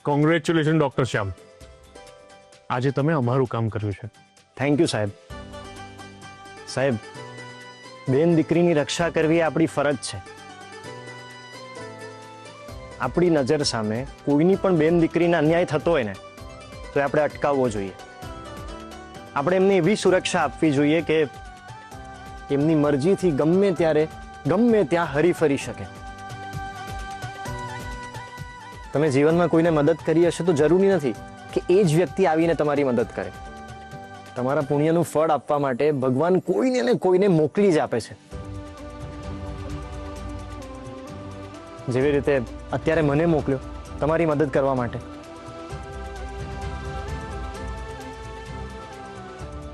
Congratulation doctor શ્યામ, આજે તમે અમારું કામ કર્યું છે. થેન્ક યુ સાહેબ. સાહેબ, બેન દીકરીની રક્ષા કરવી એ આપણી ફરજ છે. આપણી નજર સામે કોઈની પણ બેન દીકરીને અન્યાય થતો હોય ને તો આપણે અટકાવવો જોઈએ. આપણે એમને એવી સુરક્ષા આપવી જોઈએ કે એમની મરજીથી ગમે ત્યારે ગમે ત્યાં હરીફરી શકે. તમે જીવનમાં કોઈને મદદ કરી હશે તો જરૂરી નથી કે એ જ વ્યક્તિ આવીને તમારી મદદ કરે. તમારા પુણ્યનું ફળ આપવા માટે ભગવાન કોઈને ને કોઈને મોકલી જ આપે છે. જેવી રીતે અત્યારે મને મોકલ્યો તમારી મદદ કરવા માટે.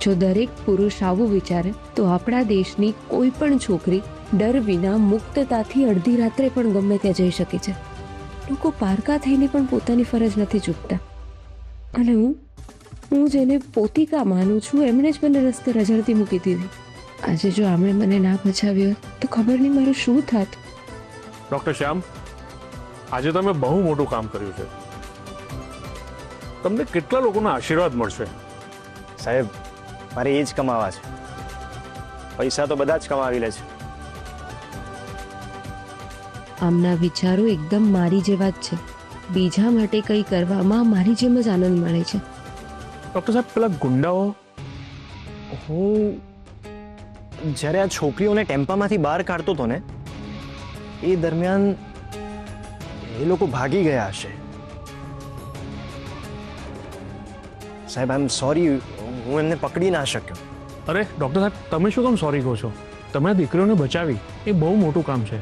જો દરેક પુરુષ આવું વિચારે તો આપણા દેશની કોઈ પણ છોકરી ડર વિના મુક્તતાથી અડધી રાત્રે પણ ગમે ત્યાં જઈ શકે છે. લોકો પારકા થઈને પણ પોતાની ફરજ નથી ચૂકતા. અને હું જેને પોતિકા માનું છું એમણે જ મને રસ્તે રઝળતી મૂકી દીધી. આજે જો આમણે મને ના બચાવ્યો તો ખબર નહીં મારું શું થાત. ડોક્ટર શ્યામ, આજે તમે બહુ મોટું કામ કર્યું છે. તમને કેટલા લોકોના આશીર્વાદ મળશે. સાહેબ, મારે એ જ કમાવા છે. પૈસા તો બધા જ કમાવી લે છે. આમના વિચારો એકદમ મારી જેવા જ છે. બીજા માટે કંઈ કરવામાં મારી જેમ જ આનંદ મળે છે. ડોક્ટર સાહેબ, પેલા ગુંડાઓ, હું જ્યારે આ છોકરીઓને ટેમ્પામાંથી બહાર કાઢતો હતો ને એ દરમિયાન એ લોકો ભાગી ગયા હશે. સાહેબ, આઈ એમ સોરી, હું એમને પકડી ના શક્યો. અરે ડોક્ટર સાહેબ, તમે શું કામ સોરી કહો છો? તમારી દીકરીઓને બચાવી એ બહુ મોટું કામ છે.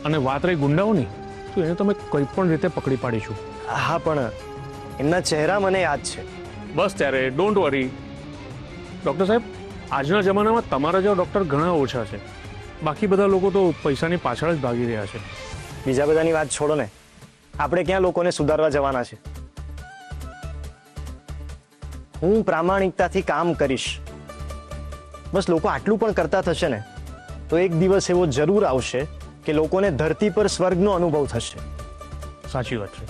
અને વાત રહી ગુંડાઓની, તો એને તમે કોઈ પણ રીતે પકડી પાડીશું. હા, પણ એમના ચહેરા મને યાદ છે. બસ ત્યારે ડોન્ટ વરી. ડોક્ટર સાહેબ, આજના જમાનામાં તમારા જેવા ડોક્ટર ઘણા ઓછા છે. બાકી બધા લોકો તો પૈસાની પાછળ જ ભાગી રહ્યા છે. બીજા બધાની વાત છોડો ને, આપણે ક્યાં લોકોને સુધારવા જવાના છે. હું પ્રામાણિકતાથી કામ કરીશ. બસ લોકો આટલું પણ કરતા થશે ને તો એક દિવસ એવો જરૂર આવશે કે લોકોને ધરતી પર સ્વર્ગનો અનુભવ થશે. સાચી વાત છે.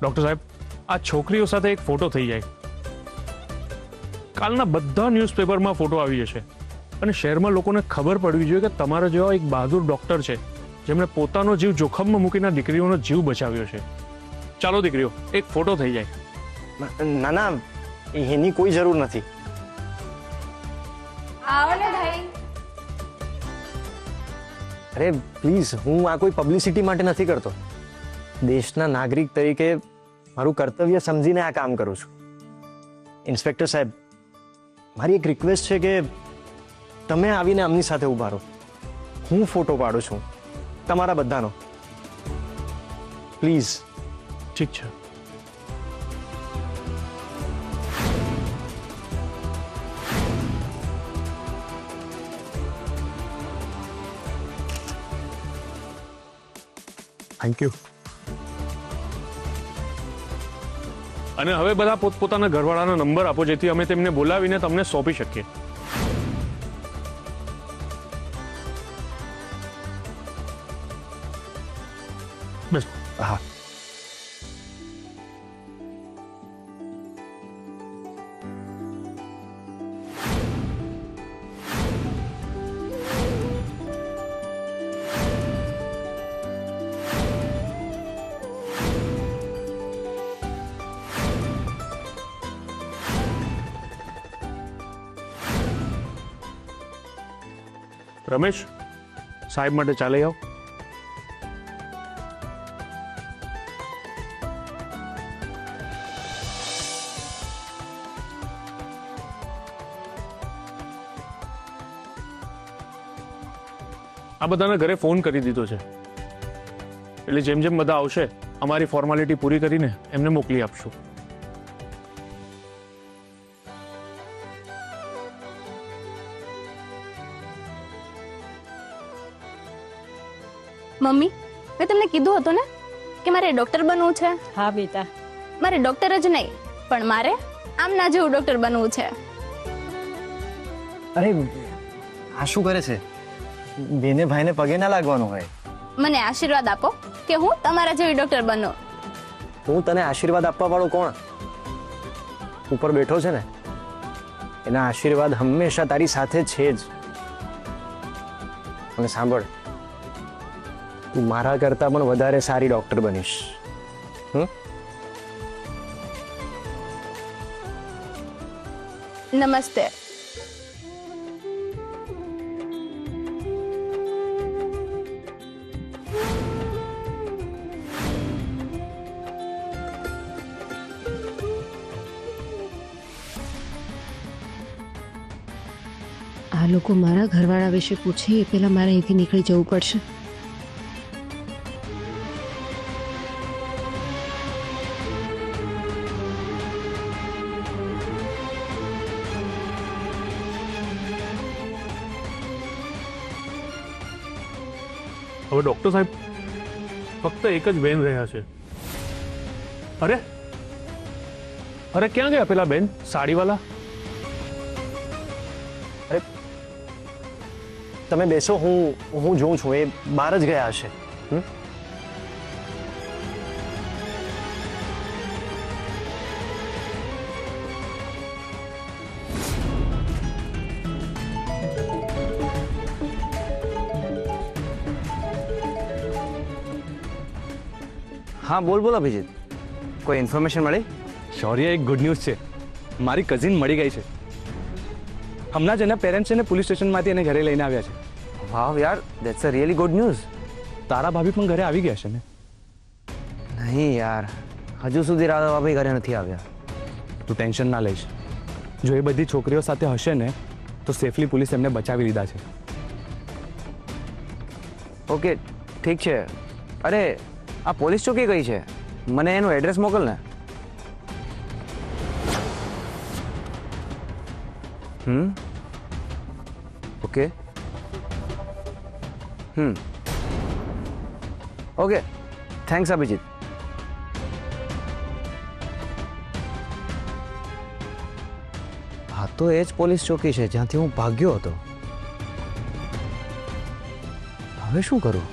ડોક્ટર સાહેબ, આ છોકરીઓ સાથે એક ફોટો થઈ જાય, કાલના બધા ન્યૂઝપેપરમાં ફોટો આવી જશે અને શહેરમાં લોકોને ખબર પડવી જોઈએ કે તમારા જેવા એક બહાદુર ડોક્ટર છે જેમણે પોતાનો જીવ જોખમમાં મૂકીને દીકરીઓનો જીવ બચાવ્યો છે. ચાલો દીકરીઓ, એક ફોટો થઈ જાય. ના ના, એની કોઈ જરૂર નથી. આવો ને ભાઈ. અરે પ્લીઝ, હું આ કોઈ પબ્લિસિટી માટે નથી કરતો. દેશના નાગરિક તરીકે મારું કર્તવ્ય સમજીને આ કામ કરું છું. ઇન્સ્પેક્ટર સાહેબ, મારી એક રિક્વેસ્ટ છે કે તમે આવીને આમની સાથે ઊભા રહો. હું ફોટો પાડું છું તમારા બધાનો. પ્લીઝ. ઠીક છે. Thank you. અને હવે બધા પોતપોતાના ઘરવાળાનો નંબર આપો જેથી અમે તેમને બોલાવીને તમને સોંપી શકીએ. બસ. હા. રમેશ, સાહેબ માટે ચાલી આવ. આ બધાના ઘરે ફોન કરી દીધો છે, એટલે જેમ જેમ બધા આવશે અમારી ફોર્માલિટી પૂરી કરીને એમને મોકલી આપશું. મમ્મી, મેં તમને કીધું હતું ને કે મારે ડોક્ટર બનવું છે. હા બેટા. મારે ડોક્ટર જ નહીં પણ મારે આમના જેવું ડોક્ટર બનવું છે. અરે આ શું કરે છે? બેને ભાઈને પગે ના લાગવાનું હોય. મને આશીર્વાદ આપો કે હું તમારા જેવી ડોક્ટર બનું. હું તને આશીર્વાદ આપવા વાળો કોણ? ઉપર બેઠો છે ને, એના આશીર્વાદ હંમેશા તારી સાથે છે જ. અને સાંભળ, તું મારા કરતા પણ વધારે સારી ડોક્ટર બનીશ. નમસ્તે. આ લોકો મારા ઘરવાળા વિશે પૂછે એ પહેલા મારે અહીંથી નીકળી જવું પડશે. હવે ડૉક્ટર સાહેબ ફક્ત એક જ બેન રહ્યા છે. અરે અરે ક્યાં ગયા પેલા બેન સાડીવાલા? તમે બેસો, હું જોઉં છું. એ બહાર જ ગયા હશે. હા બોલ બોલ અભિજીત, કોઈ ઇન્ફોર્મેશન મળી? શૌર્ય, એક ગુડ ન્યૂઝ છે. મારી કઝિન મળી ગઈ છે. હમણાં જ એના પેરેન્ટ્સ એને પોલીસ સ્ટેશનમાંથી એને ઘરે લઈને આવ્યા છે. વાવ યાર, that's a really good news. તારા ભાભી પણ ઘરે આવી ગયા છે ને? નહીં યાર, હજુ સુધી રાધા ભાભી ઘરે નથી આવ્યા. તું ટેન્શન ના લઈશ. જો એ બધી છોકરીઓ સાથે હશે ને તો સેફલી પોલીસ એમને બચાવી લીધા છે. ઓકે ઠીક છે. અરે આ પોલીસ ચોકી કઈ છે? મને એનું એડ્રેસ મોકલ ને. Okay okay, thanks Abhijit. હા તો એ જ પોલીસ ચોકી છે જ્યાંથી હું ભાગ્યો હતો. હવે શું કરું?